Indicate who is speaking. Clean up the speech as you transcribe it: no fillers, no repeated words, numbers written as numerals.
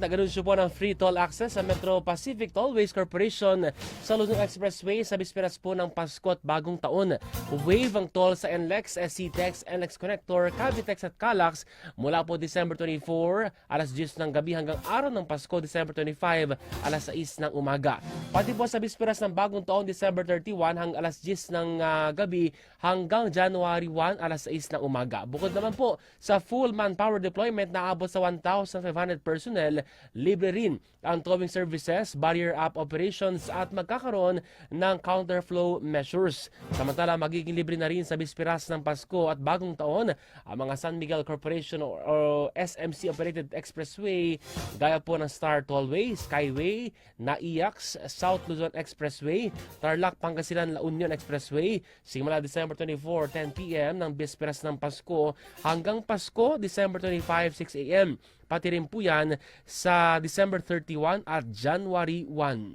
Speaker 1: nag-anunsyo po ng free toll access sa Metro Pacific Tollways Corporation sa Luzon Expressway sa bisperas po ng Pasko at Bagong Taon. Waive ang toll sa NLEX, SCTEX, NLEX Connector, Cavitex at Calax mula po December 24, alas 10 ng gabi hanggang araw ng Pasko, December 25, alas 6 ng umaga. Pati po sa bisperas ng Bagong Taon, December 31 hanggang alas 10 ng gabi hanggang January 1, alas 6 ng umaga. Bukod naman po sa full manpower deployment na abot sa 1,500 personnel, libre rin ang towing services, barrier up operations at magkakaroon ng counterflow measures. Samantala, magiging libre na rin sa bisperas ng Pasko at Bagong Taon ang mga San Miguel Corporation o SMC operated expressway gaya po ng Star Tollway, Skyway, NAIAX, South Luzon Expressway, Tarlac, Pangasinan, La Union Expressway simula December 24, 10 p.m. ng bisperas ng Pasko hanggang Pasko, December 25, 6 a.m. Pati rin po yan sa December 31 at January 1.